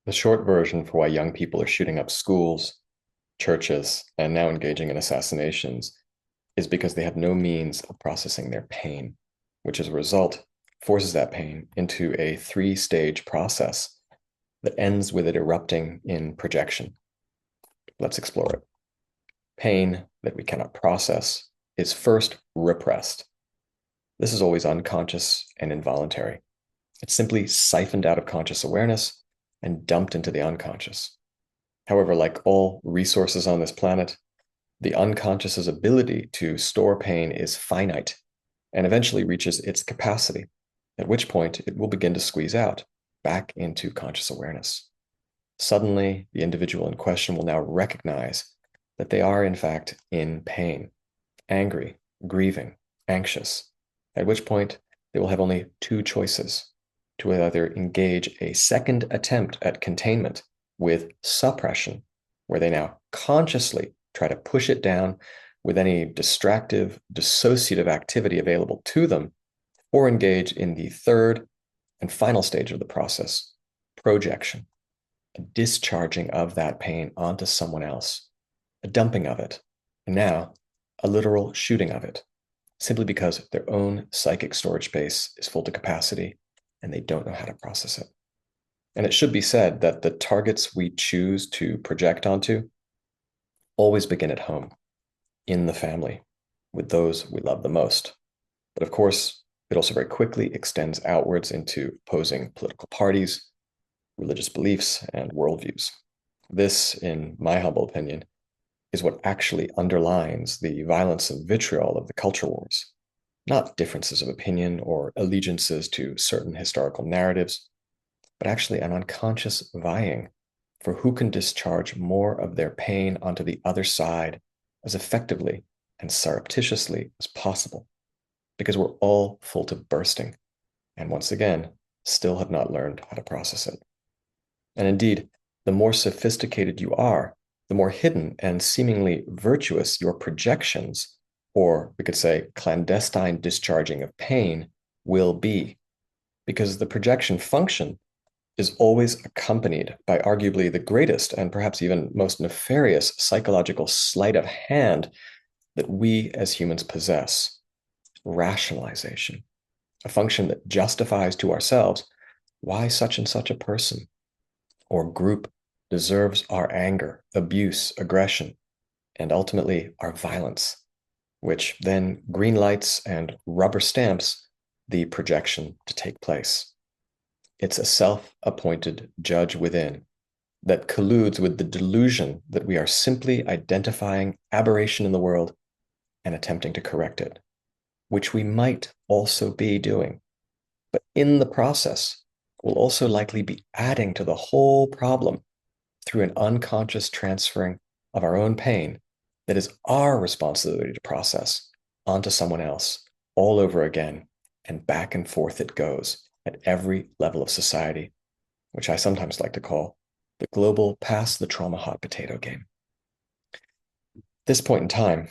The short version for why young people are shooting up schools, churches, and now engaging in assassinations is because they have no means of processing their pain, which as a result forces that pain into a three-stage process that ends with it erupting in projection. Let's explore it. Pain that we cannot process is first repressed. This is always unconscious and involuntary. It's simply siphoned out of conscious awareness and dumped into the unconscious. However, like all resources on this planet, the unconscious's ability to store pain is finite and eventually reaches its capacity, at which point it will begin to squeeze out back into conscious awareness. Suddenly, the individual in question will now recognize that they are, in fact, in pain, angry, grieving, anxious, at which point they will have only two choices: to either engage a second attempt at containment with suppression, where they now consciously try to push it down with any distractive, dissociative activity available to them, or engage in the third and final stage of the process, projection, a discharging of that pain onto someone else, a dumping of it, and now a literal shooting of it, simply because their own psychic storage space is full to capacity and they don't know how to process it. And it should be said that the targets we choose to project onto always begin at home, in the family, with those we love the most. But of course, it also very quickly extends outwards into opposing political parties, religious beliefs, and worldviews. This, in my humble opinion, is what actually underlines the violence and vitriol of the culture wars, not differences of opinion or allegiances to certain historical narratives, but actually an unconscious vying for who can discharge more of their pain onto the other side as effectively and surreptitiously as possible, because we're all full to bursting, and once again, still have not learned how to process it. And indeed, the more sophisticated you are, the more hidden and seemingly virtuous your projections, or we could say clandestine discharging of pain, will be, because the projection function is always accompanied by arguably the greatest and perhaps even most nefarious psychological sleight of hand that we as humans possess: rationalization, a function that justifies to ourselves why such and such a person or group deserves our anger, abuse, aggression, and ultimately our violence, which then green lights and rubber stamps the projection to take place. It's a self-appointed judge within that colludes with the delusion that we are simply identifying aberration in the world and attempting to correct it, which we might also be doing. But in the process, we'll also likely be adding to the whole problem through an unconscious transferring of our own pain that is our responsibility to process onto someone else all over again, and back and forth it goes at every level of society, which I sometimes like to call the global pass the trauma hot potato game. At this point in time,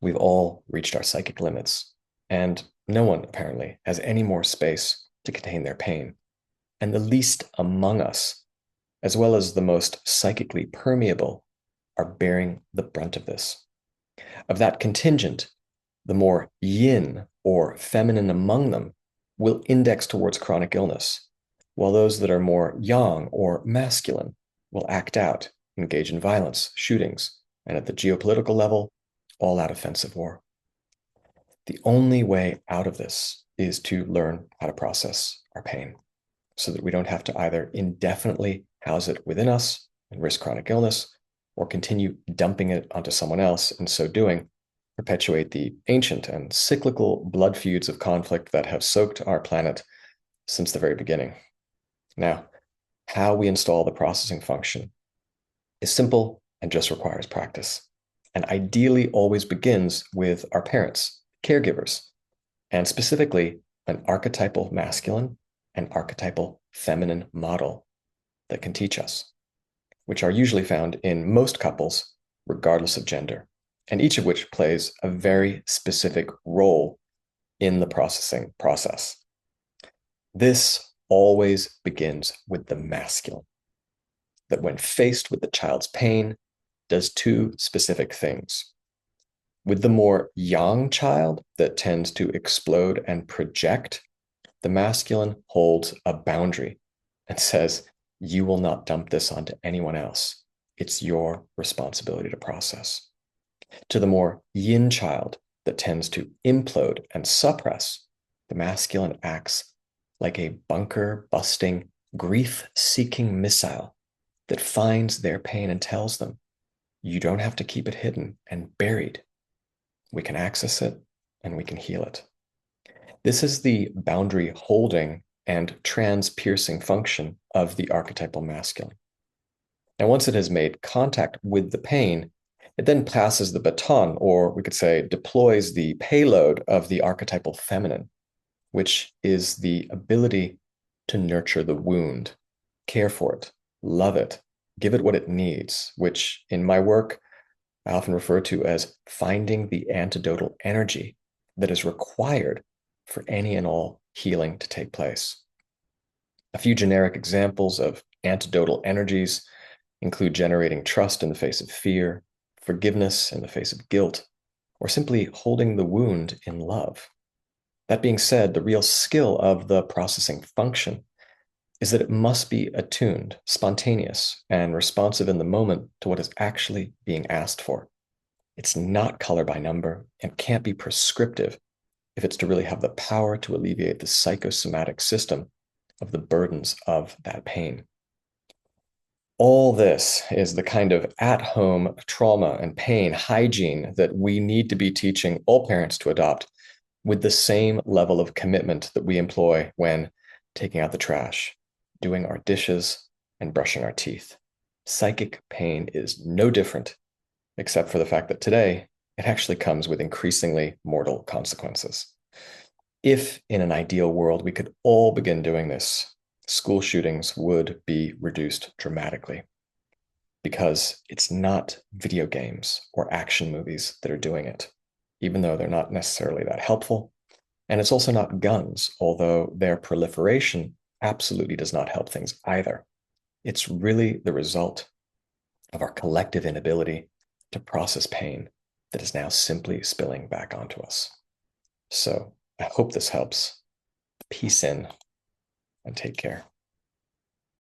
we've all reached our psychic limits, and no one apparently has any more space to contain their pain. And the least among us, as well as the most psychically permeable, are bearing the brunt of this. Of that contingent, the more yin or feminine among them will index towards chronic illness, while those that are more yang or masculine will act out, engage in violence, shootings, and at the geopolitical level, all-out offensive war. The only way out of this is to learn how to process our pain so that we don't have to either indefinitely house it within us and risk chronic illness, or continue dumping it onto someone else, and so doing perpetuate the ancient and cyclical blood feuds of conflict that have soaked our planet since the very beginning. Now, how we install the processing function is simple and just requires practice, and ideally always begins with our parents, caregivers, and specifically an archetypal masculine and archetypal feminine model that can teach us, which are usually found in most couples, regardless of gender, and each of which plays a very specific role in the processing process. This always begins with the masculine, that when faced with the child's pain, does two specific things. With the more yang child that tends to explode and project, the masculine holds a boundary and says, you will not dump this onto anyone else. It's your responsibility to process. To the more yin child that tends to implode and suppress, the masculine acts like a bunker-busting, grief-seeking missile that finds their pain and tells them, you don't have to keep it hidden and buried. We can access it and we can heal it. This is the boundary holding and trans-piercing function of the archetypal masculine. Now, once it has made contact with the pain, it then passes the baton, or we could say deploys the payload of the archetypal feminine, which is the ability to nurture the wound, care for it, love it, give it what it needs, which in my work, I often refer to as finding the antidotal energy that is required for any and all healing to take place. A few generic examples of antidotal energies include generating trust in the face of fear, forgiveness in the face of guilt, or simply holding the wound in love. That being said, the real skill of the processing function is that it must be attuned, spontaneous, and responsive in the moment to what is actually being asked for. It's not color by number and can't be prescriptive if it's to really have the power to alleviate the psychosomatic system of the burdens of that pain. All this is the kind of at-home trauma and pain hygiene that we need to be teaching all parents to adopt with the same level of commitment that we employ when taking out the trash, doing our dishes, and brushing our teeth. Psychic pain is no different, except for the fact that today it actually comes with increasingly mortal consequences. If in an ideal world we could all begin doing this, school shootings would be reduced dramatically, because it's not video games or action movies that are doing it, even though they're not necessarily that helpful. And it's also not guns, although their proliferation absolutely does not help things either. It's really the result of our collective inability to process pain that is now simply spilling back onto us. So I hope this helps. Peace in and take care.